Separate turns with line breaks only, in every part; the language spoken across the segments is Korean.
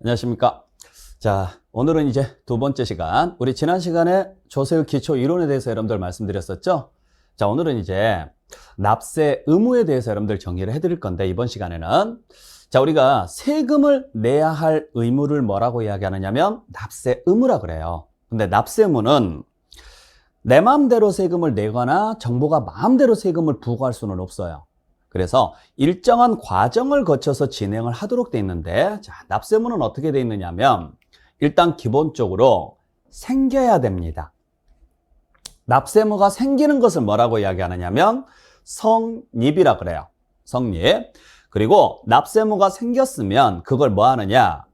안녕하십니까. 자, 오늘은 이제 두 번째 시간. 우리 지난 시간에 조세의 기초 이론에 대해서 여러분들 말씀드렸었죠? 자, 오늘은 이제 납세 의무에 대해서 여러분들 정리를 해드릴 건데, 이번 시간에는 자, 우리가 세금을 내야 할 의무를 뭐라고 이야기하느냐면 납세 의무라 그래요. 근데 납세 의무는 내 마음대로 세금을 내거나 정부가 마음대로 세금을 부과할 수는 없어요. 그래서 일정한 과정을 거쳐서 진행을 하도록 돼 있는데, 자, 납세의무는 어떻게 돼 있느냐면 일단 기본적으로 생겨야 됩니다. 납세의무가 생기는 것을 뭐라고 이야기하느냐면 성립이라 그래요. 성립. 그리고 납세의무가 생겼으면 그걸 뭐 하느냐?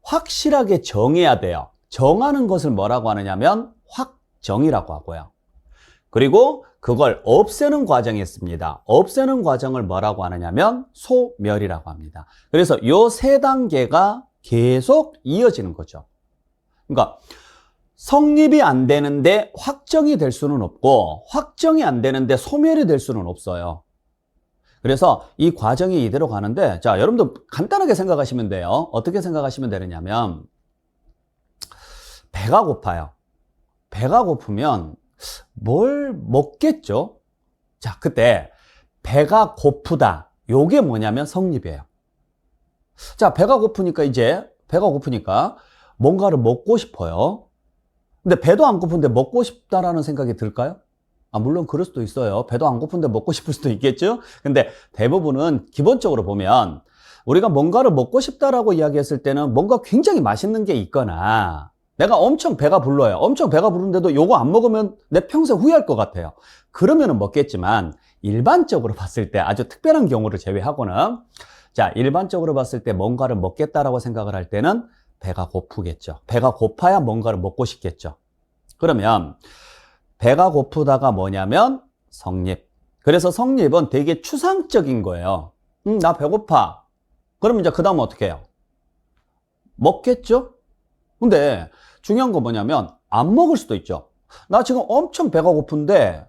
확실하게 정해야 돼요. 정하는 것을 뭐라고 하느냐면 확정이라고 하고요. 그리고 그걸 없애는 과정이 있습니다. 없애는 과정을 뭐라고 하느냐면 소멸이라고 합니다. 그래서 요 세 단계가 계속 이어지는 거죠. 그러니까 성립이 안 되는데 확정이 될 수는 없고, 확정이 안 되는데 소멸이 될 수는 없어요. 그래서 이 과정이 이대로 가는데, 자, 여러분들 간단하게 생각하시면 돼요. 어떻게 생각하시면 되느냐면, 배가 고파요. 배가 고프면 뭘 먹겠죠? 자, 그때 배가 고프다. 요게 뭐냐면 성립이에요. 자, 배가 고프니까 뭔가를 먹고 싶어요. 근데 배도 안 고픈데 먹고 싶다라는 생각이 들까요? 물론 그럴 수도 있어요. 배도 안 고픈데 먹고 싶을 수도 있겠죠? 근데 대부분은 기본적으로 보면 우리가 뭔가를 먹고 싶다라고 이야기했을 때는 뭔가 굉장히 맛있는 게 있거나, 내가 엄청 배가 불러요. 엄청 배가 부른데도 요거 안 먹으면 내 평생 후회할 것 같아요. 그러면은 먹겠지만, 일반적으로 봤을 때 아주 특별한 경우를 제외하고는, 자, 일반적으로 봤을 때 뭔가를 먹겠다라고 생각을 할 때는 배가 고프겠죠. 배가 고파야 뭔가를 먹고 싶겠죠. 그러면 배가 고프다가 뭐냐면 성립. 그래서 성립은 되게 추상적인 거예요. 나 배고파. 그러면 이제 그 다음은 어떻게 해요? 먹겠죠? 근데 중요한 건 뭐냐면 안 먹을 수도 있죠. 나 지금 엄청 배가 고픈데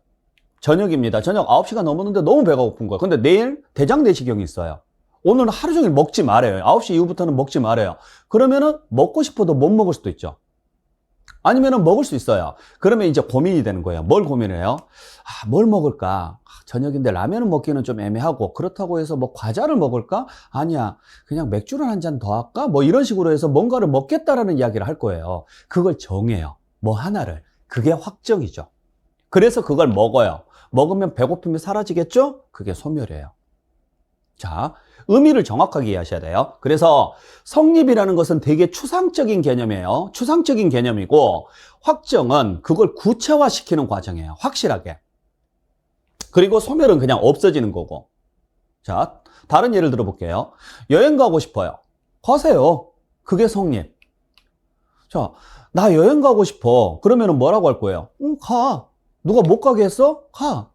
저녁입니다. 저녁 9시가 넘었는데 너무 배가 고픈 거야. 근데 내일 대장 내시경이 있어요. 오늘 하루 종일 먹지 말아요. 9시 이후부터는 먹지 말아요. 그러면은 먹고 싶어도 못 먹을 수도 있죠. 아니면은 먹을 수 있어요. 그러면 이제 고민이 되는 거예요. 뭘 고민을 해요? 뭘 먹을까? 저녁인데 라면을 먹기는 좀 애매하고, 그렇다고 해서 뭐 과자를 먹을까? 아니야. 그냥 맥주를 한 잔 더 할까? 뭐 이런 식으로 해서 뭔가를 먹겠다라는 이야기를 할 거예요. 그걸 정해요. 뭐 하나를. 그게 확정이죠. 그래서 그걸 먹어요. 먹으면 배고픔이 사라지겠죠? 그게 소멸이에요. 자, 의미를 정확하게 이해하셔야 돼요. 그래서 성립이라는 것은 되게 추상적인 개념이에요. 추상적인 개념이고, 확정은 그걸 구체화시키는 과정이에요. 확실하게. 그리고 소멸은 그냥 없어지는 거고. 자, 다른 예를 들어볼게요. 여행 가고 싶어요. 가세요. 그게 성립. 자, 나 여행 가고 싶어. 그러면은 뭐라고 할 거예요? 가. 누가 못 가게 했어? 가.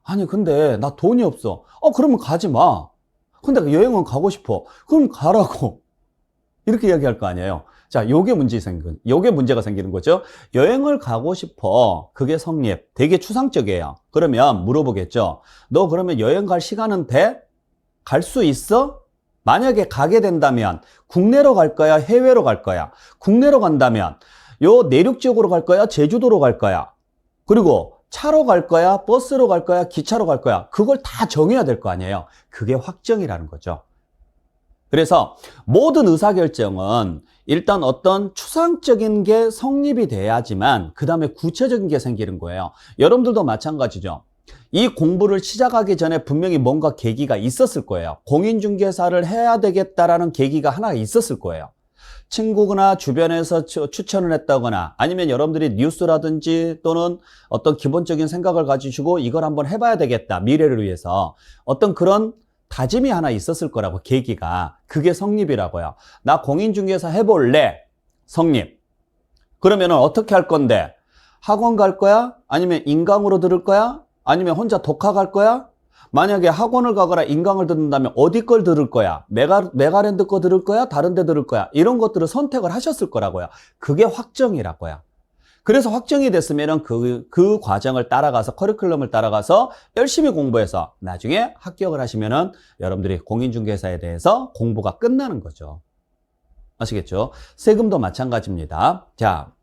아니, 근데 나 돈이 없어. 그러면 가지 마. 근데 여행은 가고 싶어. 그럼 가라고. 이렇게 이야기할 거 아니에요. 자, 요게 문제가 생기는 거죠. 여행을 가고 싶어. 그게 성립. 되게 추상적이에요. 그러면 물어보겠죠. 너 그러면 여행 갈 시간은 돼? 갈 수 있어? 만약에 가게 된다면 국내로 갈 거야? 해외로 갈 거야? 국내로 간다면 요 내륙 지역으로 갈 거야? 제주도로 갈 거야? 그리고 차로 갈 거야? 버스로 갈 거야? 기차로 갈 거야? 그걸 다 정해야 될 거 아니에요. 그게 확정이라는 거죠. 그래서 모든 의사결정은 일단 어떤 추상적인 게 성립이 돼야지만 그 다음에 구체적인 게 생기는 거예요. 여러분들도 마찬가지죠. 이 공부를 시작하기 전에 분명히 뭔가 계기가 있었을 거예요. 공인중개사를 해야 되겠다라는 계기가 하나 있었을 거예요. 친구나 주변에서 추천을 했다거나, 아니면 여러분들이 뉴스라든지 또는 어떤 기본적인 생각을 가지시고 이걸 한번 해봐야 되겠다, 미래를 위해서 어떤 그런 다짐이 하나 있었을 거라고, 계기가. 그게 성립이라고요. 나 공인중개사 해볼래. 성립. 그러면은 어떻게 할 건데? 학원 갈 거야? 아니면 인강으로 들을 거야? 아니면 혼자 독학할 거야? 만약에 학원을 가거나 인강을 듣는다면 어디 걸 들을 거야? 메가랜드 거 들을 거야? 다른 데 들을 거야? 이런 것들을 선택을 하셨을 거라고요. 그게 확정이라고요. 그래서 확정이 됐으면은 그 과정을 따라가서, 커리큘럼을 따라가서 열심히 공부해서 나중에 합격을 하시면은 여러분들이 공인중개사에 대해서 공부가 끝나는 거죠. 아시겠죠? 세금도 마찬가지입니다. 자,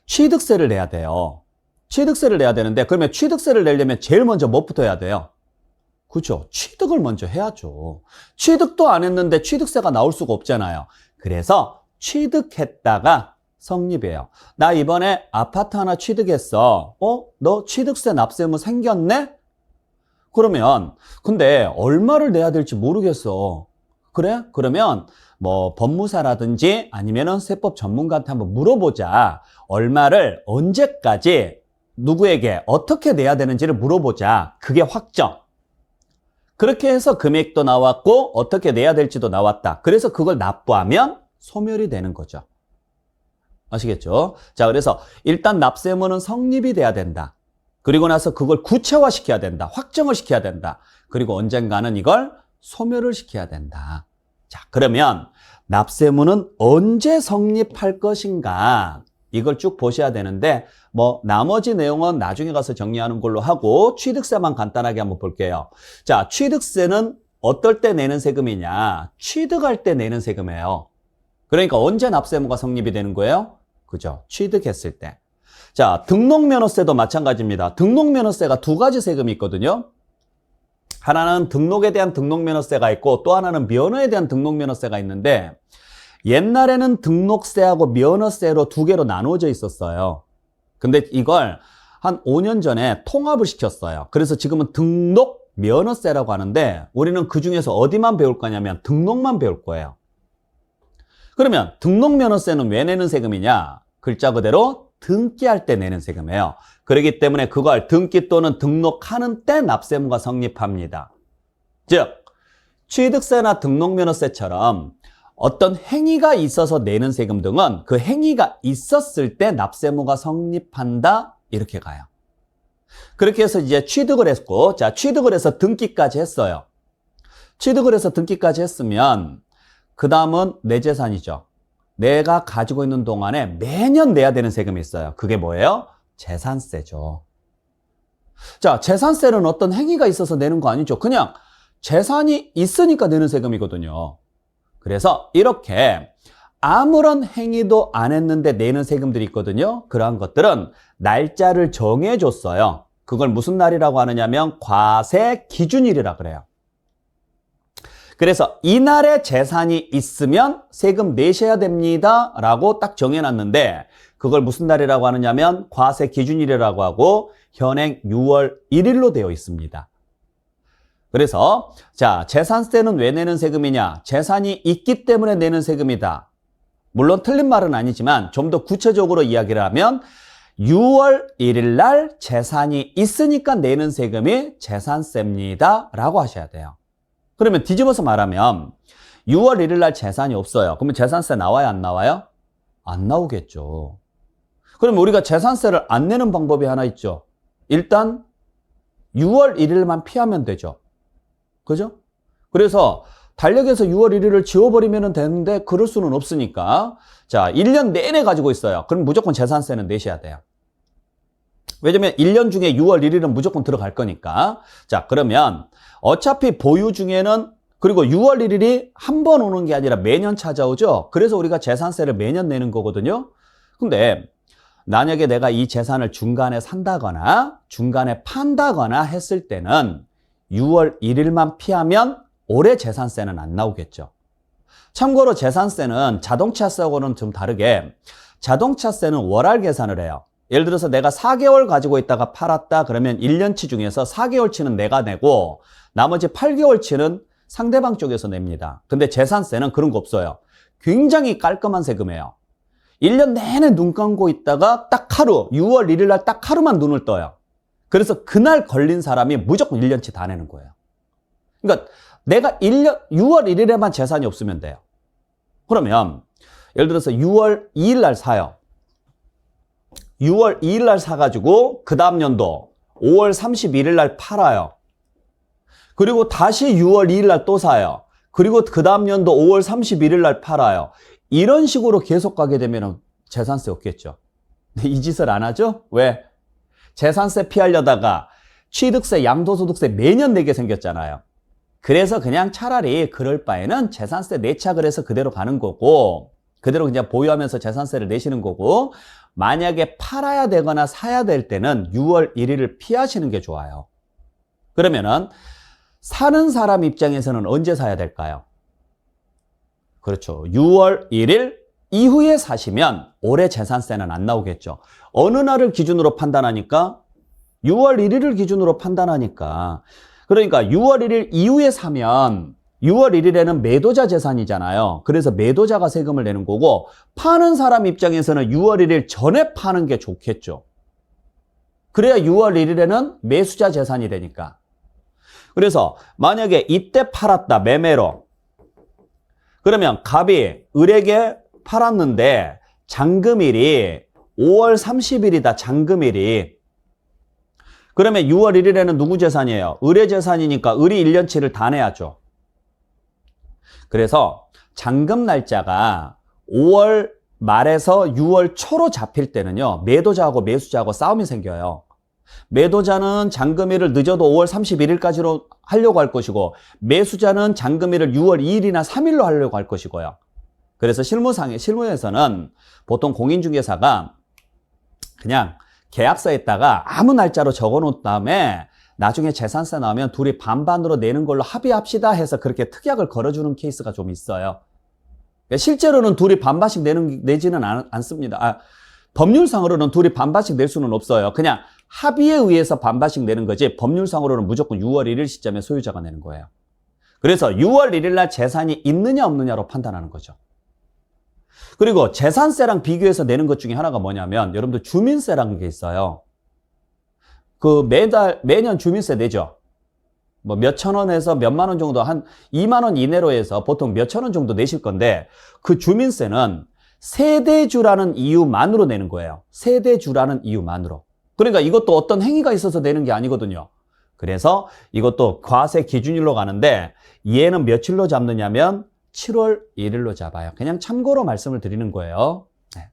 취득세를 내야 돼요. 취득세를 내야 되는데 그러면 취득세를 내려면 제일 먼저 뭐부터 해야 돼요? 그렇죠. 취득을 먼저 해야죠. 취득도 안 했는데 취득세가 나올 수가 없잖아요. 그래서 취득했다가 성립이에요. 나 이번에 아파트 하나 취득했어. 너 취득세 납세 의무 생겼네? 그러면 근데 얼마를 내야 될지 모르겠어. 그래? 그러면 뭐 법무사라든지 아니면은 세법 전문가한테 한번 물어보자. 얼마를 언제까지 누구에게 어떻게 내야 되는지를 물어보자. 그게 확정. 그렇게 해서 금액도 나왔고 어떻게 내야 될지도 나왔다. 그래서 그걸 납부하면 소멸이 되는 거죠. 아시겠죠? 자, 그래서 일단 납세 의무는 성립이 돼야 된다. 그리고 나서 그걸 구체화시켜야 된다. 확정을 시켜야 된다. 그리고 언젠가는 이걸 소멸을 시켜야 된다. 자, 그러면 납세 의무는 언제 성립할 것인가? 이걸 쭉 보셔야 되는데 뭐 나머지 내용은 나중에 가서 정리하는 걸로 하고 취득세만 간단하게 한번 볼게요. 자, 취득세는 어떨 때 내는 세금이냐? 취득할 때 내는 세금이에요. 그러니까 언제 납세 의무가 성립이 되는 거예요? 그죠? 취득했을 때. 자, 등록면허세도 마찬가지입니다. 등록면허세가 두 가지 세금이 있거든요. 하나는 등록에 대한 등록면허세가 있고 또 하나는 면허에 대한 등록면허세가 있는데 옛날에는 등록세하고 면허세로 두 개로 나누어져 있었어요. 근데 이걸 한 5년 전에 통합을 시켰어요. 그래서 지금은 등록 면허세라고 하는데 우리는 그 중에서 어디만 배울 거냐면 등록만 배울 거예요. 그러면 등록면허세는 왜 내는 세금이냐? 글자 그대로 등기할 때 내는 세금이에요. 그렇기 때문에 그걸 등기 또는 등록하는 때 납세 의무가 성립합니다. 즉, 취득세나 등록면허세처럼 어떤 행위가 있어서 내는 세금 등은 그 행위가 있었을 때 납세 의무가 성립한다. 이렇게 가요. 그렇게 해서 이제 취득을 했고, 자, 취득을 해서 등기까지 했어요. 취득을 해서 등기까지 했으면 그 다음은 내 재산이죠. 내가 가지고 있는 동안에 매년 내야 되는 세금이 있어요. 그게 뭐예요? 재산세죠. 자, 재산세는 어떤 행위가 있어서 내는 거 아니죠. 그냥 재산이 있으니까 내는 세금이거든요. 그래서 이렇게 아무런 행위도 안 했는데 내는 세금들이 있거든요. 그러한 것들은 날짜를 정해줬어요. 그걸 무슨 날이라고 하느냐면 과세 기준일이라 그래요. 그래서 이날에 재산이 있으면 세금 내셔야 됩니다 라고 딱 정해놨는데 그걸 무슨 날이라고 하느냐면 과세 기준일이라고 하고 현행 6월 1일로 되어 있습니다. 그래서 자, 재산세는 왜 내는 세금이냐? 재산이 있기 때문에 내는 세금이다. 물론 틀린 말은 아니지만 좀 더 구체적으로 이야기를 하면 6월 1일 날 재산이 있으니까 내는 세금이 재산세입니다 라고 하셔야 돼요. 그러면 뒤집어서 말하면 6월 1일 날 재산이 없어요. 그러면 재산세 나와요? 안 나와요? 안 나오겠죠. 그럼 우리가 재산세를 안 내는 방법이 하나 있죠. 일단 6월 1일만 피하면 되죠. 그죠? 그래서 달력에서 6월 1일을 지워버리면 되는데 그럴 수는 없으니까 자, 1년 내내 가지고 있어요. 그럼 무조건 재산세는 내셔야 돼요. 왜냐면 1년 중에 6월 1일은 무조건 들어갈 거니까. 자, 그러면 어차피 보유 중에는 그리고 6월 1일이 한 번 오는 게 아니라 매년 찾아오죠. 그래서 우리가 재산세를 매년 내는 거거든요. 근데 만약에 내가 이 재산을 중간에 산다거나 중간에 판다거나 했을 때는 6월 1일만 피하면 올해 재산세는 안 나오겠죠. 참고로 재산세는 자동차세하고는 좀 다르게 자동차세는 월할 계산을 해요. 예를 들어서 내가 4개월 가지고 있다가 팔았다 그러면 1년치 중에서 4개월치는 내가 내고 나머지 8개월치는 상대방 쪽에서 냅니다. 근데 재산세는 그런 거 없어요. 굉장히 깔끔한 세금이에요. 1년 내내 눈 감고 있다가 딱 하루 6월 1일 날 딱 하루만 눈을 떠요. 그래서 그날 걸린 사람이 무조건 1년치 다 내는 거예요. 그러니까 내가 6월 1일에만 재산이 없으면 돼요. 그러면 예를 들어서 6월 2일 날 사요. 6월 2일 날 사가지고 그 다음 연도 5월 31일 날 팔아요. 그리고 다시 6월 2일 날 또 사요. 그리고 그 다음 연도 5월 31일 날 팔아요. 이런 식으로 계속 가게 되면 재산세 없겠죠. 근데 이 짓을 안 하죠? 왜? 재산세 피하려다가 취득세, 양도소득세 매년 내게 생겼잖아요. 그래서 그냥 차라리 그럴 바에는 재산세 내착을 해서 그대로 가는 거고, 그대로 그냥 보유하면서 재산세를 내시는 거고, 만약에 팔아야 되거나 사야 될 때는 6월 1일을 피하시는 게 좋아요. 그러면은 사는 사람 입장에서는 언제 사야 될까요? 그렇죠. 6월 1일 이후에 사시면 올해 재산세는 안 나오겠죠. 어느 날을 기준으로 판단하니까? 6월 1일을 기준으로 판단하니까. 그러니까 6월 1일 이후에 사면 6월 1일에는 매도자 재산이잖아요. 그래서 매도자가 세금을 내는 거고, 파는 사람 입장에서는 6월 1일 전에 파는 게 좋겠죠. 그래야 6월 1일에는 매수자 재산이 되니까. 그래서 만약에 이때 팔았다, 매매로. 그러면 갑이 을에게 팔았는데 잔금일이 5월 30일이다, 잔금일이. 그러면 6월 1일에는 누구 재산이에요? 을의 재산이니까 을이 1년치를 다 내야죠. 그래서 잔금 날짜가 5월 말에서 6월 초로 잡힐 때는요, 매도자하고 매수자하고 싸움이 생겨요. 매도자는 잔금일을 늦어도 5월 31일까지로 하려고 할 것이고, 매수자는 잔금일을 6월 2일이나 3일로 하려고 할 것이고요. 그래서 실무에서는 보통 공인중개사가 그냥 계약서에다가 아무 날짜로 적어 놓은 다음에 나중에 재산세 나오면 둘이 반반으로 내는 걸로 합의합시다 해서 그렇게 특약을 걸어주는 케이스가 좀 있어요. 실제로는 둘이 반반씩 내지는 않습니다. 법률상으로는 둘이 반반씩 낼 수는 없어요. 그냥 합의에 의해서 반반씩 내는 거지, 법률상으로는 무조건 6월 1일 시점에 소유자가 내는 거예요. 그래서 6월 1일 날 재산이 있느냐 없느냐로 판단하는 거죠. 그리고 재산세랑 비교해서 내는 것 중에 하나가 뭐냐면, 여러분들 주민세라는 게 있어요. 매년 주민세 내죠. 뭐 몇천 원에서 몇만 원 정도, 한 2만 원 이내로 해서 보통 몇천 원 정도 내실 건데, 그 주민세는 세대주라는 이유만으로 내는 거예요. 세대주라는 이유만으로. 그러니까 이것도 어떤 행위가 있어서 내는 게 아니거든요. 그래서 이것도 과세 기준일로 가는데, 얘는 며칠로 잡느냐면 7월 1일로 잡아요. 그냥 참고로 말씀을 드리는 거예요. 네.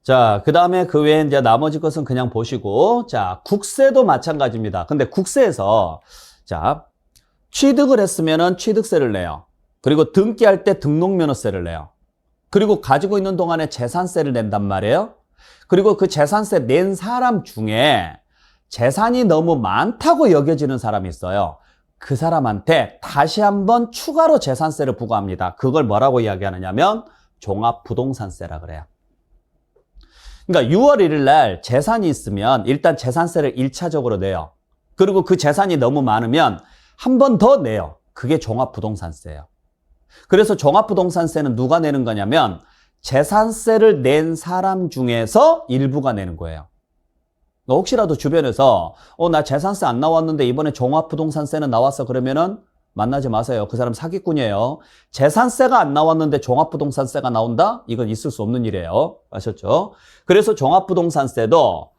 자, 그 다음에 그 외에 이제 나머지 것은 그냥 보시고, 자, 국세도 마찬가지입니다. 근데 국세에서, 자, 취득을 했으면은 취득세를 내요. 그리고 등기할 때 등록면허세를 내요. 그리고 가지고 있는 동안에 재산세를 낸단 말이에요. 그리고 그 재산세 낸 사람 중에 재산이 너무 많다고 여겨지는 사람이 있어요. 그 사람한테 다시 한번 추가로 재산세를 부과합니다. 그걸 뭐라고 이야기하느냐면 종합부동산세라 그래요. 그러니까 6월 1일 날 재산이 있으면 일단 재산세를 1차적으로 내요. 그리고 그 재산이 너무 많으면 한 번 더 내요. 그게 종합부동산세예요. 그래서 종합부동산세는 누가 내는 거냐면 재산세를 낸 사람 중에서 일부가 내는 거예요. 혹시라도 주변에서 나 재산세 안 나왔는데 이번에 종합부동산세는 나왔어, 그러면은 만나지 마세요. 그 사람 사기꾼이에요. 재산세가 안 나왔는데 종합부동산세가 나온다? 이건 있을 수 없는 일이에요. 아셨죠? 그래서 종합부동산세도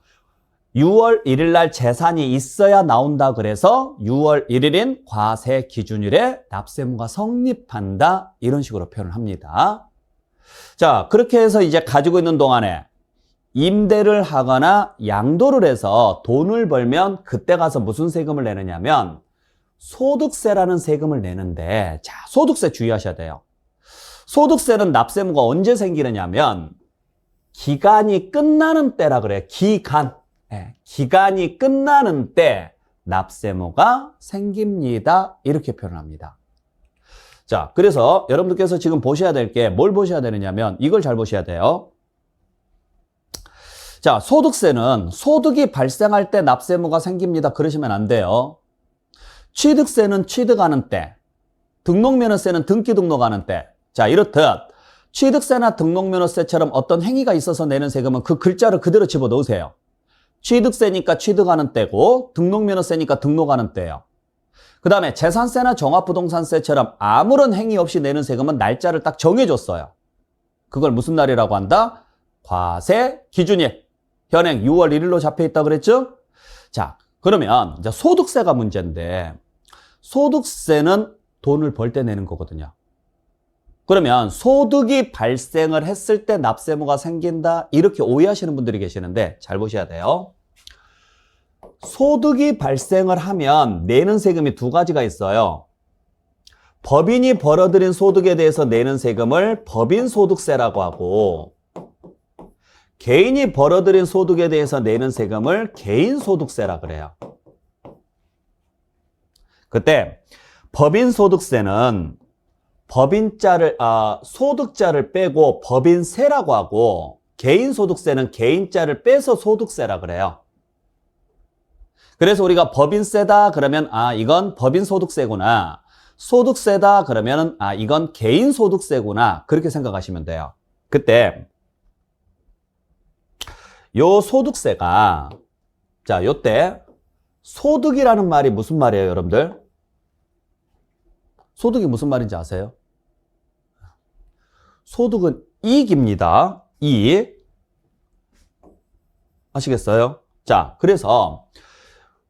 6월 1일 날 재산이 있어야 나온다. 그래서 6월 1일인 과세 기준일에 납세무가 성립한다. 이런 식으로 표현을 합니다. 자, 그렇게 해서 이제 가지고 있는 동안에 임대를 하거나 양도를 해서 돈을 벌면 그때 가서 무슨 세금을 내느냐면 소득세라는 세금을 내는데, 자, 소득세 주의하셔야 돼요. 소득세는 납세무가 언제 생기느냐면 기간이 끝나는 때라 그래요. 기간이 끝나는 때 납세무가 생깁니다. 이렇게 표현합니다. 자, 그래서 여러분들께서 지금 보셔야 될 게 뭘 보셔야 되느냐면 이걸 잘 보셔야 돼요. 자, 소득세는 소득이 발생할 때 납세무가 생깁니다. 그러시면 안 돼요. 취득세는 취득하는 때, 등록면허세는 등기 등록하는 때. 자, 이렇듯 취득세나 등록면허세처럼 어떤 행위가 있어서 내는 세금은 그 글자를 그대로 집어넣으세요. 취득세니까 취득하는 때고 등록면허세니까 등록하는 때예요. 그 다음에 재산세나 종합부동산세처럼 아무런 행위 없이 내는 세금은 날짜를 딱 정해줬어요. 그걸 무슨 날이라고 한다? 과세 기준일. 현행 6월 1일로 잡혀있다 그랬죠? 자, 그러면 이제 소득세가 문제인데, 소득세는 돈을 벌 때 내는 거거든요. 그러면 소득이 발생을 했을 때 납세무가 생긴다, 이렇게 오해하시는 분들이 계시는데 잘 보셔야 돼요. 소득이 발생을 하면 내는 세금이 두 가지가 있어요. 법인이 벌어들인 소득에 대해서 내는 세금을 법인소득세라고 하고, 개인이 벌어들인 소득에 대해서 내는 세금을 개인소득세라 그래요. 그때 법인소득세는 소득자를 빼고 법인세라고 하고, 개인소득세는 개인자를 빼서 소득세라 그래요. 그래서 우리가 법인세다 그러면 이건 법인소득세구나. 소득세다 그러면 이건 개인소득세구나. 그렇게 생각하시면 돼요. 그때 요 소득세가, 자, 요때 소득이라는 말이 무슨 말이에요, 여러분들? 소득이 무슨 말인지 아세요? 소득은 이익입니다. 이익. 아시겠어요? 자, 그래서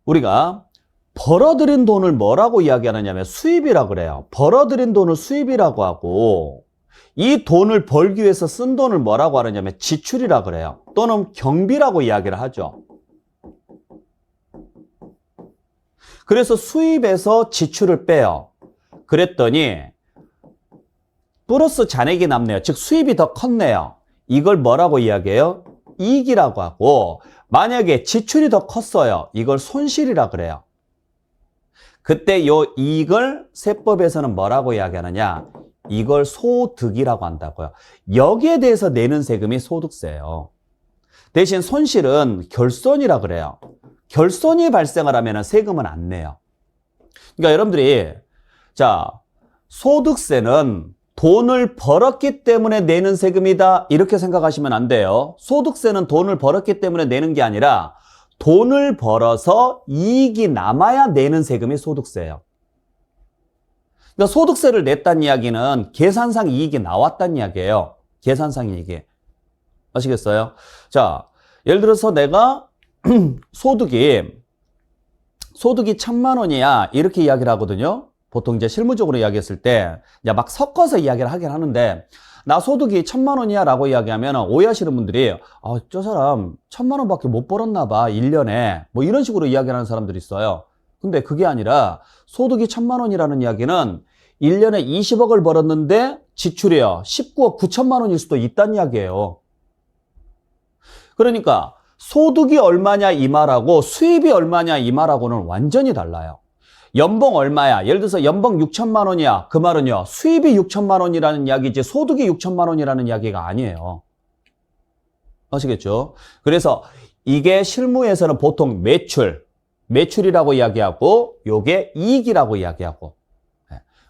우리가 벌어들인 돈을 뭐라고 이야기하느냐면 수입이라고 그래요. 벌어들인 돈을 수입이라고 하고, 이 돈을 벌기 위해서 쓴 돈을 뭐라고 하느냐면 지출이라고 그래요. 또는 경비라고 이야기를 하죠. 그래서 수입에서 지출을 빼요. 그랬더니 플러스 잔액이 남네요. 즉 수입이 더 컸네요. 이걸 뭐라고 이야기해요? 이익이라고 하고, 만약에 지출이 더 컸어요. 이걸 손실이라 그래요. 그때 요 이익을 세법에서는 뭐라고 이야기하느냐? 이걸 소득이라고 한다고요. 여기에 대해서 내는 세금이 소득세예요. 대신 손실은 결손이라 그래요. 결손이 발생을 하면 세금은 안 내요. 그러니까 여러분들이, 자, 소득세는 돈을 벌었기 때문에 내는 세금이다 이렇게 생각하시면 안 돼요. 소득세는 돈을 벌었기 때문에 내는 게 아니라 돈을 벌어서 이익이 남아야 내는 세금이 소득세예요. 그러니까 소득세를 냈다는 이야기는 계산상 이익이 나왔다는 이야기예요. 계산상 이익이. 아시겠어요? 자, 예를 들어서 내가 소득이 1,000만 원이야 이렇게 이야기를 하거든요. 보통 이제 실무적으로 이야기했을 때 막 섞어서 이야기를 하긴 하는데, 나 소득이 1,000만 원이야 라고 이야기하면 오해하시는 분들이 저 사람 1,000만 원밖에 못 벌었나 봐 1년에 뭐 이런 식으로 이야기를 하는 사람들이 있어요. 근데 그게 아니라 소득이 1,000만 원이라는 이야기는 1년에 20억을 벌었는데 지출이요 19억 9천만 원일 수도 있다는 이야기예요. 그러니까 소득이 얼마냐 이 말하고 수입이 얼마냐 이 말하고는 완전히 달라요. 연봉 얼마야? 예를 들어서 연봉 6천만 원이야. 그 말은요, 수입이 6천만 원이라는 이야기지 소득이 6천만 원이라는 이야기가 아니에요. 아시겠죠? 그래서 이게 실무에서는 보통 매출이라고 이야기하고, 요게 이익이라고 이야기하고,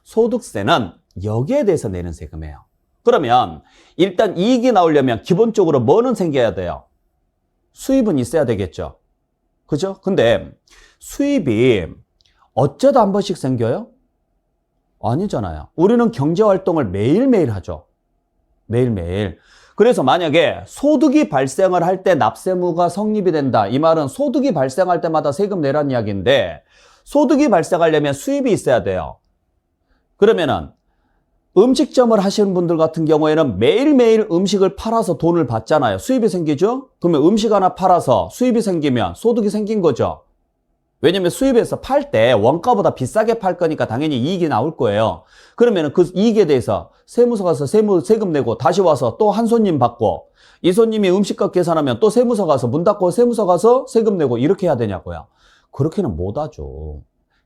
소득세는 여기에 대해서 내는 세금이에요. 그러면 일단 이익이 나오려면 기본적으로 뭐는 생겨야 돼요? 수입은 있어야 되겠죠. 그죠? 근데 수입이 어쩌다 한 번씩 생겨요? 아니잖아요. 우리는 경제활동을 매일매일 하죠. 매일매일. 그래서 만약에 소득이 발생을 할 때 납세무가 성립이 된다. 이 말은 소득이 발생할 때마다 세금 내라는 이야기인데, 소득이 발생하려면 수입이 있어야 돼요. 그러면은 음식점을 하시는 분들 같은 경우에는 매일매일 음식을 팔아서 돈을 받잖아요. 수입이 생기죠? 그러면 음식 하나 팔아서 수입이 생기면 소득이 생긴 거죠. 왜냐면 수입에서 팔 때 원가보다 비싸게 팔 거니까 당연히 이익이 나올 거예요. 그러면 그 이익에 대해서 세무서 가서 세금 내고 다시 와서 또 한 손님 받고, 이 손님이 음식값 계산하면 또 세무서 가서 문 닫고 세무서 가서 세금 내고 이렇게 해야 되냐고요. 그렇게는 못 하죠.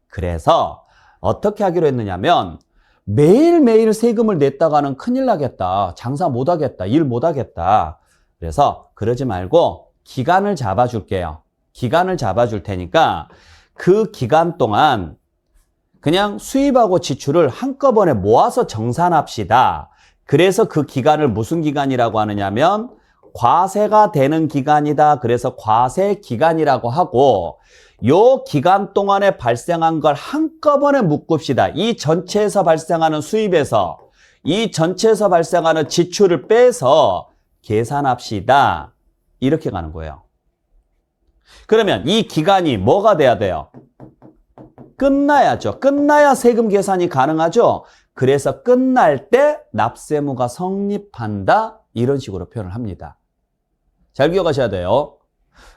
그래서 어떻게 하기로 했느냐면, 매일매일 세금을 냈다가는 큰일 나겠다. 장사 못 하겠다. 일 못 하겠다. 그래서 그러지 말고 기간을 잡아줄게요. 기간을 잡아줄 테니까 그 기간 동안 그냥 수입하고 지출을 한꺼번에 모아서 정산합시다. 그래서 그 기간을 무슨 기간이라고 하느냐면 과세가 되는 기간이다. 그래서 과세 기간이라고 하고, 요 기간 동안에 발생한 걸 한꺼번에 묶읍시다. 이 전체에서 발생하는 수입에서 이 전체에서 발생하는 지출을 빼서 계산합시다. 이렇게 가는 거예요. 그러면 이 기간이 뭐가 돼야 돼요? 끝나야죠. 끝나야 세금 계산이 가능하죠. 그래서 끝날 때 납세무가 성립한다. 이런 식으로 표현을 합니다. 잘 기억하셔야 돼요.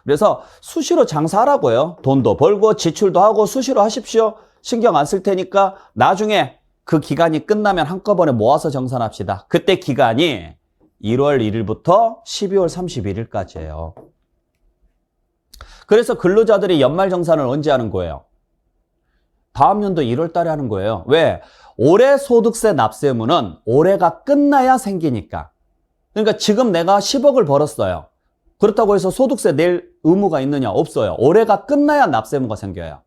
그래서 수시로 장사하라고요. 돈도 벌고 지출도 하고 수시로 하십시오. 신경 안 쓸 테니까 나중에 그 기간이 끝나면 한꺼번에 모아서 정산합시다. 그때 기간이 1월 1일부터 12월 31일까지예요. 그래서 근로자들이 연말정산을 언제 하는 거예요? 다음 연도 1월 달에 하는 거예요. 왜? 올해 소득세 납세의무는 올해가 끝나야 생기니까. 그러니까 지금 내가 10억을 벌었어요. 그렇다고 해서 소득세 낼 의무가 있느냐? 없어요. 올해가 끝나야 납세 의무가 생겨요.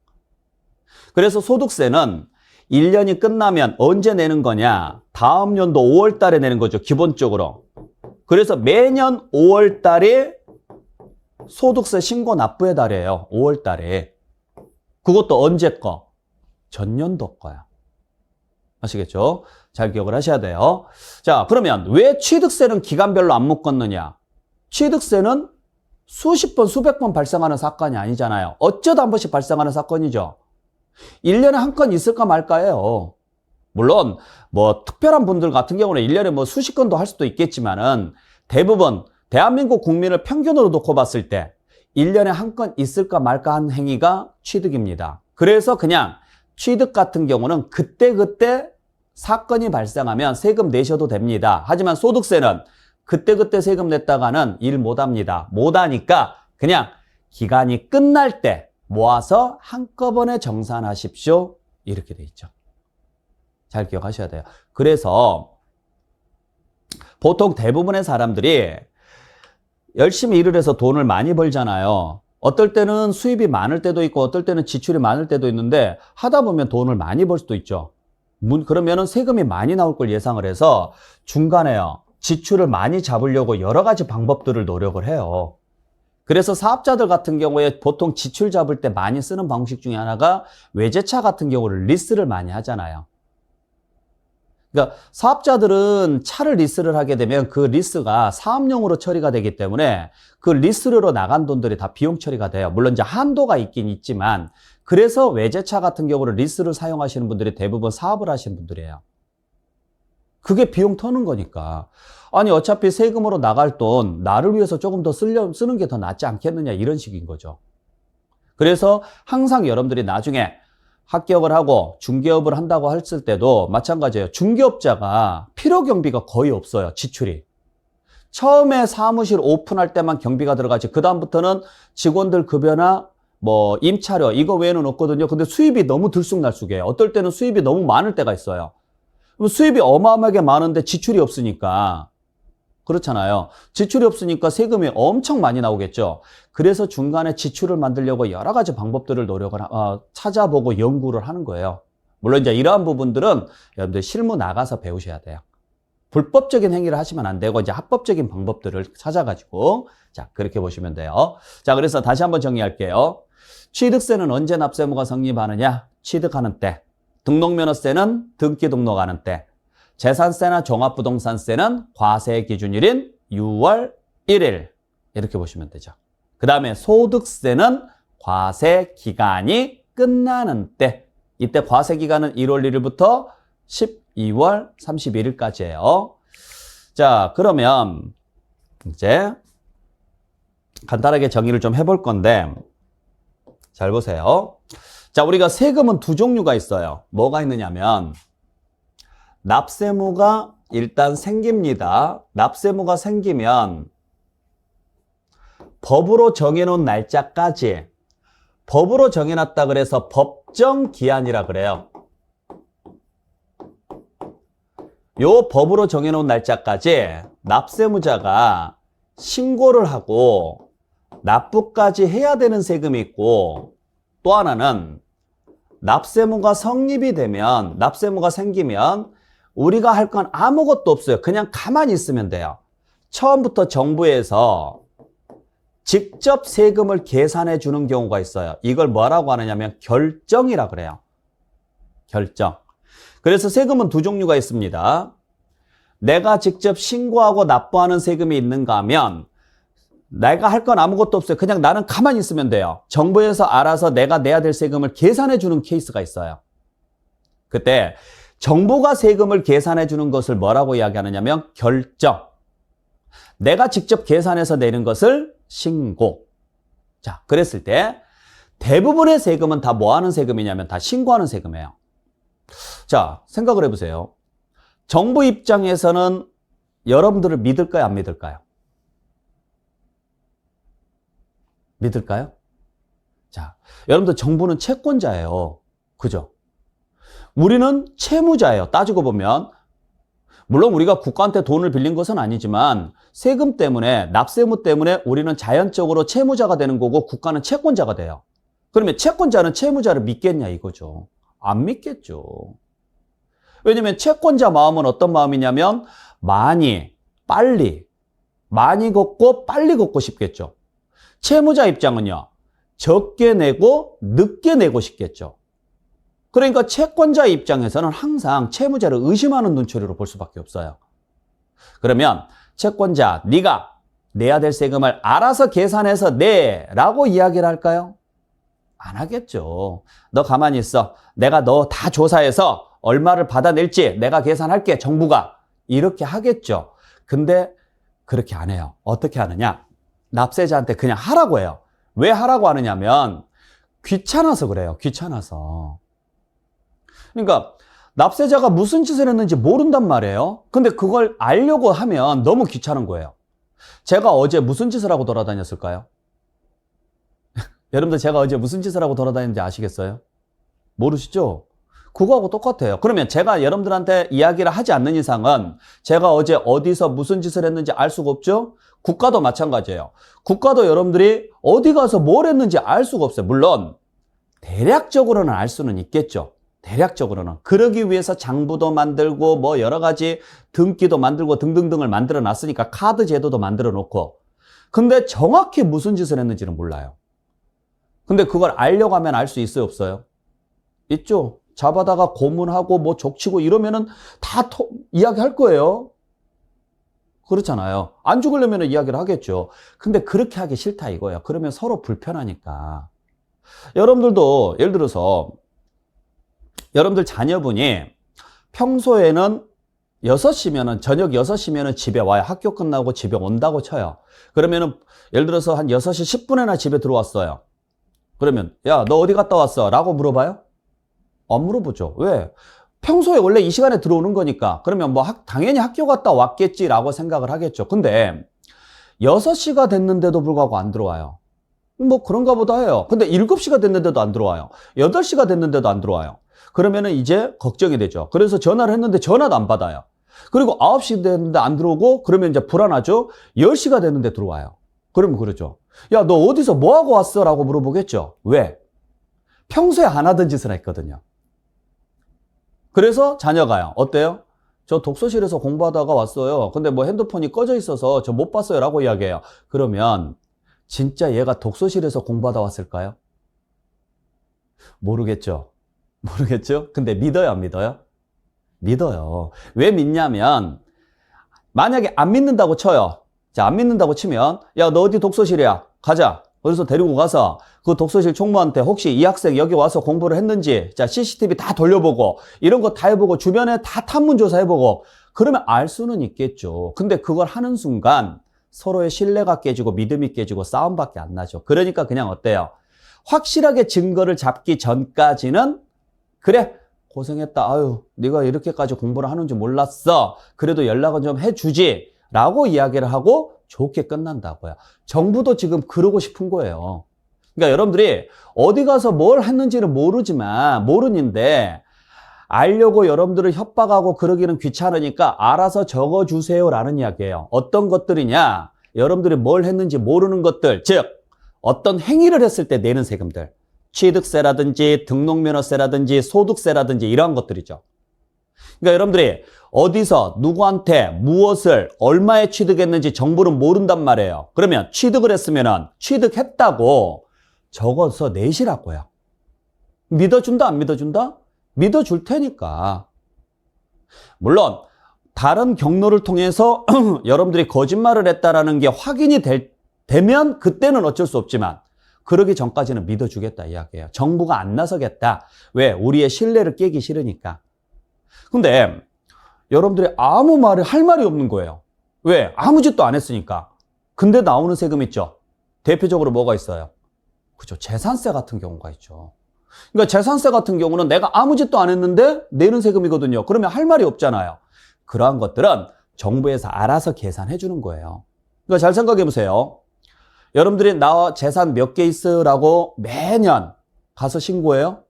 그래서 소득세는 1년이 끝나면 언제 내는 거냐? 다음 연도 5월 달에 내는 거죠. 기본적으로. 그래서 매년 5월 달이 소득세 신고 납부의 달이에요. 5월 달에. 그것도 언제 거? 전년도 거야. 아시겠죠? 잘 기억을 하셔야 돼요. 자, 그러면 왜 취득세는 기간별로 안 묶었느냐? 취득세는 수십 번, 수백 번 발생하는 사건이 아니잖아요. 어쩌다 한 번씩 발생하는 사건이죠. 1년에 한 건 있을까 말까예요. 물론 뭐 특별한 분들 같은 경우는 1년에 뭐 수십 건도 할 수도 있겠지만은 대부분 대한민국 국민을 평균으로 놓고 봤을 때 1년에 한 건 있을까 말까 한 행위가 취득입니다. 그래서 그냥 취득 같은 경우는 그때그때 사건이 발생하면 세금 내셔도 됩니다. 하지만 소득세는 그때그때 세금 냈다가는 일 못합니다. 못하니까 그냥 기간이 끝날 때 모아서 한꺼번에 정산하십시오. 이렇게 돼 있죠. 잘 기억하셔야 돼요. 그래서 보통 대부분의 사람들이 열심히 일을 해서 돈을 많이 벌잖아요. 어떨 때는 수입이 많을 때도 있고 어떨 때는 지출이 많을 때도 있는데 하다 보면 돈을 많이 벌 수도 있죠. 그러면은 세금이 많이 나올 걸 예상을 해서 중간에요. 지출을 많이 잡으려고 여러 가지 방법들을 노력을 해요. 그래서 사업자들 같은 경우에 보통 지출 잡을 때 많이 쓰는 방식 중에 하나가 외제차 같은 경우를 리스를 많이 하잖아요. 그러니까 사업자들은 차를 리스를 하게 되면 그 리스가 사업용으로 처리가 되기 때문에 그 리스로 나간 돈들이 다 비용 처리가 돼요. 물론 이제 한도가 있긴 있지만 그래서 외제차 같은 경우를 리스를 사용하시는 분들이 대부분 사업을 하시는 분들이에요. 그게 비용 터는 거니까. 아니 어차피 세금으로 나갈 돈 나를 위해서 조금 더 쓰는 게 더 낫지 않겠느냐 이런 식인 거죠. 그래서 항상 여러분들이 나중에 합격을 하고 중개업을 한다고 했을 때도 마찬가지예요. 중개업자가 필요 경비가 거의 없어요. 지출이. 처음에 사무실 오픈할 때만 경비가 들어가지 그 다음부터는 직원들 급여나 뭐 임차료 이거 외에는 없거든요. 근데 수입이 너무 들쑥날쑥해요. 어떨 때는 수입이 너무 많을 때가 있어요. 수입이 어마어마하게 많은데 지출이 없으니까 그렇잖아요. 지출이 없으니까 세금이 엄청 많이 나오겠죠. 그래서 중간에 지출을 만들려고 여러 가지 방법들을 찾아보고 연구를 하는 거예요. 물론 이제 이러한 부분들은 여러분들 실무 나가서 배우셔야 돼요. 불법적인 행위를 하시면 안 되고 이제 합법적인 방법들을 찾아가지고 자 그렇게 보시면 돼요. 자 그래서 다시 한번 정리할게요. 취득세는 언제 납세의무가 성립하느냐? 취득하는 때. 등록면허세는 등기 등록하는 때. 재산세나 종합부동산세는 과세 기준일인 6월 1일 이렇게 보시면 되죠. 그 다음에 소득세는 과세 기간이 끝나는 때. 이때 과세 기간은 1월 1일부터 12월 31일까지예요. 자, 그러면 이제 간단하게 정의를 좀 해볼 건데 잘 보세요. 자, 우리가 세금은 두 종류가 있어요. 뭐가 있느냐면 납세무가 일단 생깁니다. 납세무가 생기면 법으로 정해놓은 날짜까지 법으로 정해놨다 그래서 법정 기한이라 그래요. 요 법으로 정해놓은 날짜까지 납세무자가 신고를 하고 납부까지 해야 되는 세금이 있고 또 하나는 납세무가 성립이 되면 납세무가 생기면 우리가 할 건 아무것도 없어요. 그냥 가만히 있으면 돼요. 처음부터 정부에서 직접 세금을 계산해 주는 경우가 있어요. 이걸 뭐라고 하느냐면 결정이라 그래요. 결정. 그래서 세금은 두 종류가 있습니다. 내가 직접 신고하고 납부하는 세금이 있는가 하면 내가 할 건 아무것도 없어요. 그냥 나는 가만히 있으면 돼요. 정부에서 알아서 내가 내야 될 세금을 계산해 주는 케이스가 있어요. 그때 정부가 세금을 계산해 주는 것을 뭐라고 이야기하느냐면 결정. 내가 직접 계산해서 내는 것을 신고. 자, 그랬을 때 대부분의 세금은 다 뭐 하는 세금이냐면 다 신고하는 세금이에요. 자, 생각을 해보세요. 정부 입장에서는 여러분들을 믿을까요? 안 믿을까요? 믿을까요? 자, 여러분들 정부는 채권자예요. 그죠? 우리는 채무자예요. 따지고 보면. 물론 우리가 국가한테 돈을 빌린 것은 아니지만 세금 때문에, 납세무 때문에 우리는 자연적으로 채무자가 되는 거고 국가는 채권자가 돼요. 그러면 채권자는 채무자를 믿겠냐 이거죠. 안 믿겠죠. 왜냐면 채권자 마음은 어떤 마음이냐면 많이, 빨리, 많이 걷고 빨리 걷고 싶겠죠. 채무자 입장은요. 적게 내고 늦게 내고 싶겠죠. 그러니까 채권자 입장에서는 항상 채무자를 의심하는 눈초리로 볼 수밖에 없어요. 그러면 채권자, 네가 내야 될 세금을 알아서 계산해서 내라고 이야기를 할까요? 안 하겠죠. 너 가만히 있어. 내가 너 다 조사해서 얼마를 받아낼지 내가 계산할게, 정부가. 이렇게 하겠죠. 근데 그렇게 안 해요. 어떻게 하느냐? 납세자한테 그냥 하라고 해요. 왜 하라고 하느냐면 귀찮아서 그래요. 귀찮아서. 그러니까 납세자가 무슨 짓을 했는지 모른단 말이에요. 근데 그걸 알려고 하면 너무 귀찮은 거예요. 제가 어제 무슨 짓을 하고 돌아다녔을까요? 여러분들 제가 어제 무슨 짓을 하고 돌아다녔는지 아시겠어요? 모르시죠? 그거하고 똑같아요. 그러면 제가 여러분들한테 이야기를 하지 않는 이상은 제가 어제 어디서 무슨 짓을 했는지 알 수가 없죠? 국가도 마찬가지예요. 국가도 여러분들이 어디 가서 뭘 했는지 알 수가 없어요. 물론 대략적으로는 알 수는 있겠죠. 대략적으로는. 그러기 위해서 장부도 만들고 뭐 여러 가지 등기도 만들고 등등등을 만들어 놨으니까 카드 제도도 만들어 놓고. 근데 정확히 무슨 짓을 했는지는 몰라요. 근데 그걸 알려고 하면 알 수 있어요, 없어요? 있죠. 잡아다가 고문하고 뭐 족치고 이러면은 다 이야기할 거예요. 그렇잖아요. 안 죽으려면 이야기를 하겠죠. 근데 그렇게 하기 싫다 이거예요. 그러면 서로 불편하니까. 여러분들도 예를 들어서 여러분들 자녀분이 평소에는 6시면은, 저녁 6시면은 집에 와요. 학교 끝나고 집에 온다고 쳐요. 그러면은 예를 들어서 한 6시 10분에나 집에 들어왔어요. 그러면 야, 너 어디 갔다 왔어? 라고 물어봐요? 안 물어보죠. 왜? 평소에 원래 이 시간에 들어오는 거니까. 그러면 뭐 당연히 학교 갔다 왔겠지라고 생각을 하겠죠. 근데 6시가 됐는데도 불구하고 안 들어와요. 뭐 그런가 보다 해요. 근데 7시가 됐는데도 안 들어와요. 8시가 됐는데도 안 들어와요. 그러면은 이제 걱정이 되죠. 그래서 전화를 했는데 전화도 안 받아요. 그리고 9시 됐는데 안 들어오고 그러면 이제 불안하죠. 10시가 됐는데 들어와요. 그러면 그러죠. 야, 너 어디서 뭐 하고 왔어? 라고 물어보겠죠. 왜? 평소에 안 하던 짓을 했거든요. 그래서 자녀가요. 어때요? 저 독서실에서 공부하다가 왔어요. 근데 뭐 핸드폰이 꺼져 있어서 저 못 봤어요. 라고 이야기해요. 그러면 진짜 얘가 독서실에서 공부하다 왔을까요? 모르겠죠. 모르겠죠? 근데 믿어요, 안 믿어요? 믿어요. 왜 믿냐면 만약에 안 믿는다고 쳐요. 자, 안 믿는다고 치면 야, 너 어디 독서실이야? 가자. 그래서 데리고 가서 그 독서실 총무한테 혹시 이 학생 여기 와서 공부를 했는지 자, CCTV 다 돌려보고 이런 거 다 해보고 주변에 다 탐문조사 해보고 그러면 알 수는 있겠죠. 근데 그걸 하는 순간 서로의 신뢰가 깨지고 믿음이 깨지고 싸움밖에 안 나죠. 그러니까 그냥 어때요? 확실하게 증거를 잡기 전까지는 그래, 고생했다. 아유, 네가 이렇게까지 공부를 하는 줄 몰랐어. 그래도 연락은 좀 해주지. 라고 이야기를 하고 좋게 끝난다고요. 정부도 지금 그러고 싶은 거예요. 그러니까 여러분들이 어디 가서 뭘 했는지는 모르는데 알려고 여러분들을 협박하고 그러기는 귀찮으니까 알아서 적어주세요 라는 이야기예요. 어떤 것들이냐? 여러분들이 뭘 했는지 모르는 것들, 즉 어떤 행위를 했을 때 내는 세금들. 취득세라든지 등록면허세라든지 소득세라든지 이러한 것들이죠. 그러니까 여러분들이 어디서 누구한테 무엇을 얼마에 취득했는지 정보는 모른단 말이에요. 그러면 취득을 했으면 취득했다고 적어서 내시라고요. 믿어준다 안 믿어준다? 믿어줄 테니까. 물론 다른 경로를 통해서 여러분들이 거짓말을 했다라는 게 확인이 되면 그때는 어쩔 수 없지만 그러기 전까지는 믿어주겠다 이야기예요. 정부가 안 나서겠다. 왜? 우리의 신뢰를 깨기 싫으니까. 근데 여러분들이 아무 말을 할 말이 없는 거예요. 왜? 아무 짓도 안 했으니까. 근데 나오는 세금 있죠. 대표적으로 뭐가 있어요? 그죠? 재산세 같은 경우가 있죠. 그러니까 재산세 같은 경우는 내가 아무 짓도 안 했는데 내는 세금이거든요. 그러면 할 말이 없잖아요. 그러한 것들은 정부에서 알아서 계산해 주는 거예요. 그러니까 잘 생각해 보세요. 여러분들이 나 재산 몇 개 있으라고 매년 가서 신고해요?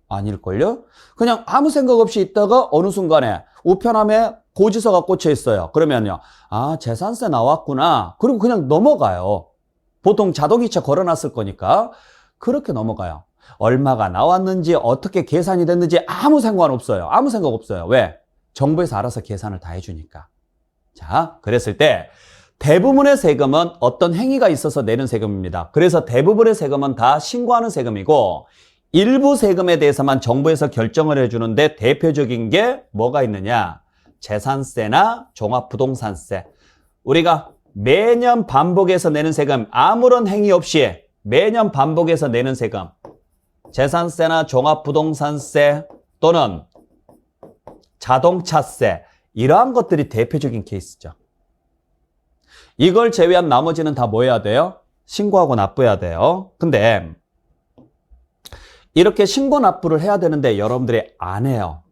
아닐걸요? 그냥 아무 생각 없이 있다가 어느 순간에 우편함에 고지서가 꽂혀 있어요. 그러면요. 아, 재산세 나왔구나. 그리고 그냥 넘어가요. 보통 자동이체 걸어놨을 거니까 그렇게 넘어가요. 얼마가 나왔는지 어떻게 계산이 됐는지 아무 상관없어요. 아무 생각 없어요. 왜? 정부에서 알아서 계산을 다 해주니까. 자, 그랬을 때 대부분의 세금은 어떤 행위가 있어서 내는 세금입니다. 그래서 대부분의 세금은 다 신고하는 세금이고 일부 세금에 대해서만 정부에서 결정을 해주는데 대표적인 게 뭐가 있느냐? 재산세나 종합부동산세. 우리가 매년 반복해서 내는 세금, 아무런 행위 없이 매년 반복해서 내는 세금, 재산세나 종합부동산세 또는 자동차세, 이러한 것들이 대표적인 케이스죠. 이걸 제외한 나머지는 다 뭐 해야 돼요? 신고하고 납부해야 돼요. 근데 이렇게 신고 납부를 해야 되는데 여러분들이 안 해요.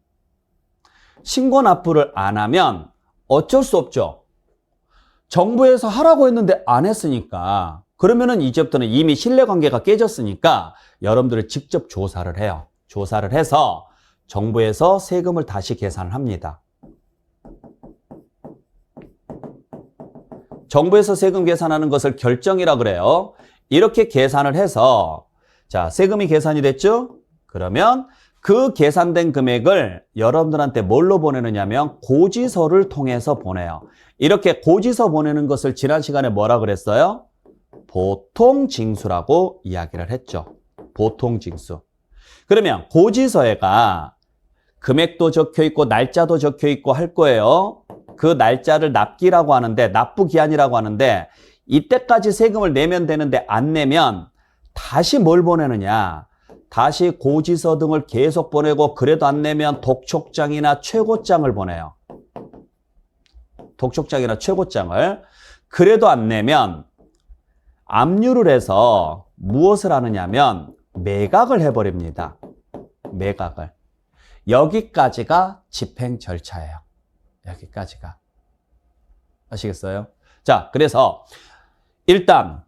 신고 납부를 안 하면 어쩔 수 없죠. 정부에서 하라고 했는데 안 했으니까, 그러면은 이제부터는 이미 신뢰관계가 깨졌으니까 여러분들이 직접 조사를 해요. 조사를 해서 정부에서 세금을 다시 계산을 합니다. 정부에서 세금 계산하는 것을 결정이라 그래요. 이렇게 계산을 해서 자, 세금이 계산이 됐죠? 그러면 그 계산된 금액을 여러분들한테 뭘로 보내느냐면 고지서를 통해서 보내요. 이렇게 고지서 보내는 것을 지난 시간에 뭐라 그랬어요? 보통징수라고 이야기를 했죠. 보통징수. 그러면 고지서에가 금액도 적혀 있고 날짜도 적혀 있고 할 거예요. 그 날짜를 납기라고 하는데, 납부기한이라고 하는데, 이때까지 세금을 내면 되는데 안 내면 다시 뭘 보내느냐? 다시 고지서 등을 계속 보내고, 그래도 안 내면 독촉장이나 최고장을 보내요. 독촉장이나 최고장을. 그래도 안 내면 압류를 해서 무엇을 하느냐면 매각을 해버립니다. 매각을. 여기까지가 집행 절차예요. 여기까지가. 아시겠어요? 자, 그래서 일단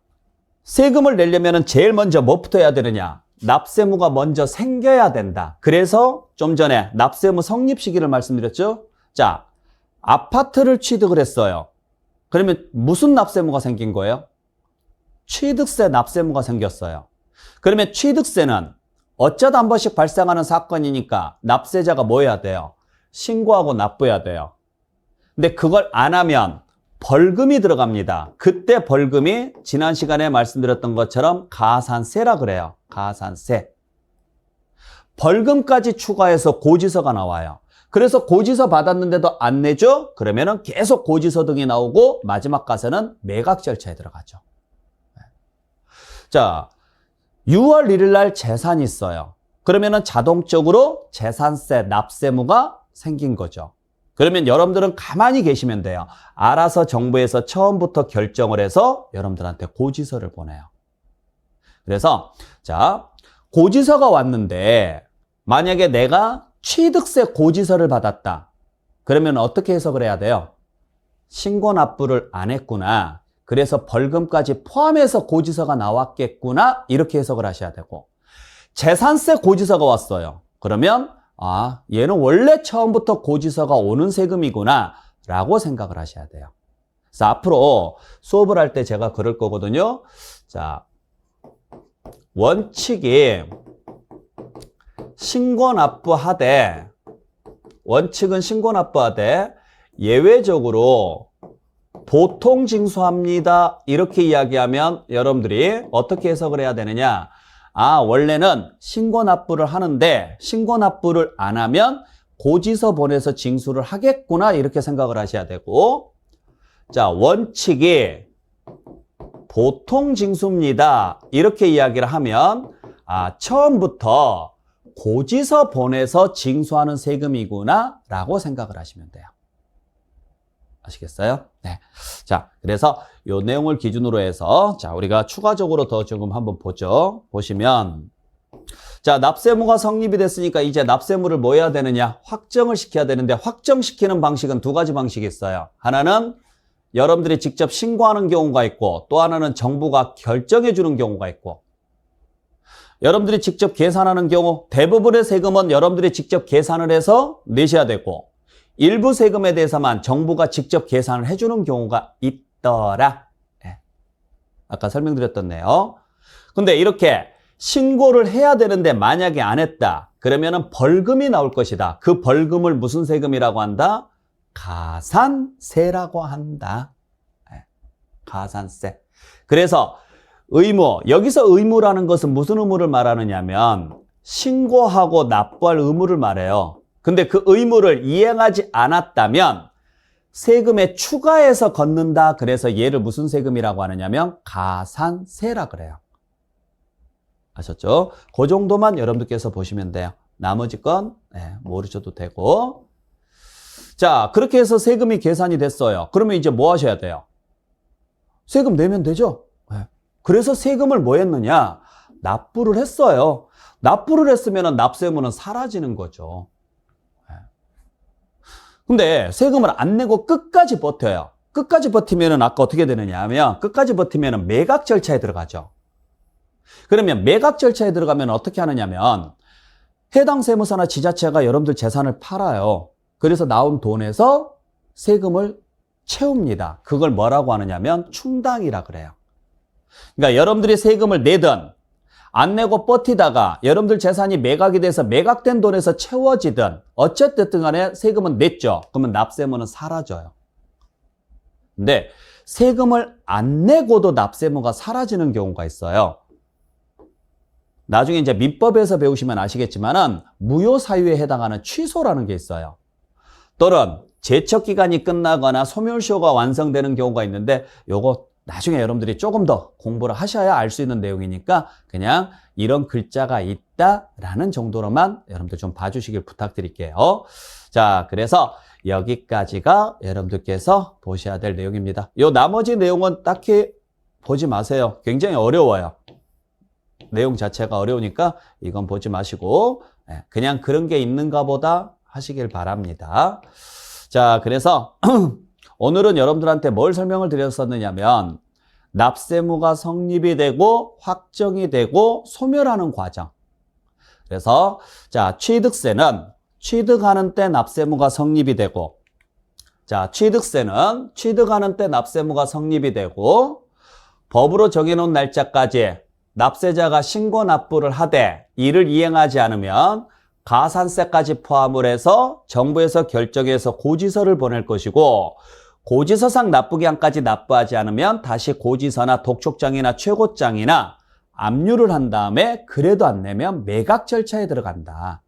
세금을 내려면 제일 먼저 뭐부터 해야 되느냐? 납세무가 먼저 생겨야 된다. 그래서 좀 전에 납세무 성립 시기를 말씀드렸죠? 자, 아파트를 취득을 했어요. 그러면 무슨 납세무가 생긴 거예요? 취득세 납세무가 생겼어요. 그러면 취득세는 어쩌다 한 번씩 발생하는 사건이니까 납세자가 뭐 해야 돼요? 신고하고 납부해야 돼요. 근데 그걸 안 하면 벌금이 들어갑니다. 그때 벌금이 지난 시간에 말씀드렸던 것처럼 가산세라 그래요. 가산세. 벌금까지 추가해서 고지서가 나와요. 그래서 고지서 받았는데도 안 내죠? 그러면은 계속 고지서 등이 나오고 마지막 가서는 매각 절차에 들어가죠. 자, 6월 1일 날 재산이 있어요. 그러면은 자동적으로 재산세 납세무가 생긴 거죠. 그러면 여러분들은 가만히 계시면 돼요. 알아서 정부에서 처음부터 결정을 해서 여러분들한테 고지서를 보내요. 그래서 자, 고지서가 왔는데 만약에 내가 취득세 고지서를 받았다. 그러면 어떻게 해석을 해야 돼요? 신고 납부를 안 했구나. 그래서 벌금까지 포함해서 고지서가 나왔겠구나. 이렇게 해석을 하셔야 되고, 재산세 고지서가 왔어요. 그러면 아, 얘는 원래 처음부터 고지서가 오는 세금이구나 라고 생각을 하셔야 돼요. 그래서 앞으로 수업을 할 때 제가 그럴 거거든요. 자, 원칙이 신고납부하되, 원칙은 신고납부하되 예외적으로 보통징수합니다. 이렇게 이야기하면 여러분들이 어떻게 해석을 해야 되느냐? 아, 원래는 신고납부를 하는데 신고납부를 안 하면 고지서 보내서 징수를 하겠구나 이렇게 생각을 하셔야 되고, 자, 원칙이 보통징수입니다. 이렇게 이야기를 하면 아, 처음부터 고지서 보내서 징수하는 세금이구나 라고 생각을 하시면 돼요. 아시겠어요? 네. 자, 그래서 요 내용을 기준으로 해서 자, 우리가 추가적으로 더 조금 한번 보죠. 보시면 자, 납세무가 성립이 됐으니까 이제 납세무를 뭐 해야 되느냐? 확정을 시켜야 되는데 확정시키는 방식은 두 가지 방식이 있어요. 하나는 여러분들이 직접 신고하는 경우가 있고 또 하나는 정부가 결정해 주는 경우가 있고 여러분들이 직접 계산하는 경우 대부분의 세금은 여러분들이 직접 계산을 해서 내셔야 되고 일부 세금에 대해서만 정부가 직접 계산을 해주는 경우가 있더라. 네. 아까 설명드렸던데요. 근데 이렇게 신고를 해야 되는데 만약에 안 했다. 그러면은 벌금이 나올 것이다. 그 벌금을 무슨 세금이라고 한다? 가산세라고 한다. 네. 가산세. 그래서 의무, 여기서 의무라는 것은 무슨 의무를 말하느냐면 신고하고 납부할 의무를 말해요. 근데 그 의무를 이행하지 않았다면 세금에 추가해서 걷는다. 그래서 얘를 무슨 세금이라고 하느냐면 가산세라 그래요. 아셨죠? 그 정도만 여러분들께서 보시면 돼요. 나머지 건 모르셔도 되고. 자, 그렇게 해서 세금이 계산이 됐어요. 그러면 이제 뭐 하셔야 돼요? 세금 내면 되죠? 그래서 세금을 뭐 했느냐? 납부를 했어요. 납부를 했으면 납세무는 사라지는 거죠. 근데 세금을 안 내고 끝까지 버텨요. 끝까지 버티면은 아까 어떻게 되느냐 하면 끝까지 버티면은 매각 절차에 들어가죠. 그러면 매각 절차에 들어가면 어떻게 하느냐면 해당 세무서나 지자체가 여러분들 재산을 팔아요. 그래서 나온 돈에서 세금을 채웁니다. 그걸 뭐라고 하느냐면 충당이라 그래요. 그러니까 여러분들이 세금을 내든 안 내고 버티다가 여러분들 재산이 매각이 돼서 매각된 돈에서 채워지든 어쨌든 간에 세금은 냈죠. 그러면 납세무는 사라져요. 근데 세금을 안 내고도 납세무가 사라지는 경우가 있어요. 나중에 이제 민법에서 배우시면 아시겠지만은 무효 사유에 해당하는 취소라는 게 있어요. 또는 제척 기간이 끝나거나 소멸시효가 완성되는 경우가 있는데 요거 나중에 여러분들이 조금 더 공부를 하셔야 알 수 있는 내용이니까 그냥 이런 글자가 있다라는 정도로만 여러분들 좀 봐주시길 부탁드릴게요. 자, 그래서 여기까지가 여러분들께서 보셔야 될 내용입니다. 요 나머지 내용은 딱히 보지 마세요. 굉장히 어려워요. 내용 자체가 어려우니까 이건 보지 마시고 그냥 그런 게 있는가 보다 하시길 바랍니다. 자, 그래서 오늘은 여러분들한테 뭘 설명을 드렸었느냐면 납세무가 성립이 되고 확정이 되고 소멸하는 과정. 그래서 자, 취득세는 취득하는 때 납세무가 성립이 되고 자, 취득세는 취득하는 때 납세무가 성립이 되고 법으로 정해놓은 날짜까지 납세자가 신고 납부를 하되 이를 이행하지 않으면 가산세까지 포함을 해서 정부에서 결정해서 고지서를 보낼 것이고 고지서상 납부기한까지 납부하지 않으면 다시 고지서나 독촉장이나 최고장이나 압류를 한 다음에 그래도 안 내면 매각 절차에 들어간다.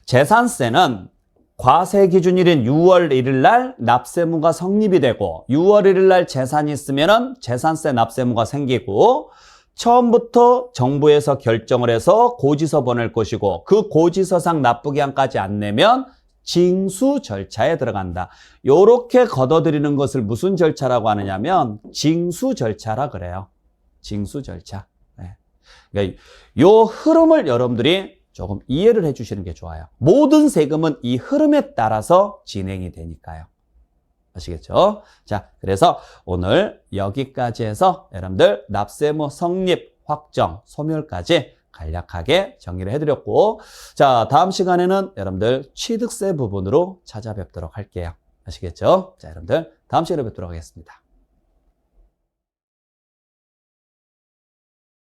재산세는 과세 기준일인 6월 1일 날 납세무가 성립이 되고 6월 1일 날 재산이 있으면 재산세 납세무가 생기고 처음부터 정부에서 결정을 해서 고지서 보낼 것이고 그 고지서상 납부기한까지 안 내면 징수 절차에 들어간다. 요렇게 걷어들이는 것을 무슨 절차라고 하느냐면 징수 절차라 그래요. 징수 절차. 네. 그러니까 요 흐름을 여러분들이 조금 이해를 해 주시는 게 좋아요. 모든 세금은 이 흐름에 따라서 진행이 되니까요. 아시겠죠? 자, 그래서 오늘 여기까지 해서 여러분들 납세무 성립, 확정, 소멸까지 간략하게 정리를 해드렸고 자, 다음 시간에는 여러분들 취득세 부분으로 찾아뵙도록 할게요. 아시겠죠? 자, 여러분들 다음 시간에 뵙도록 하겠습니다.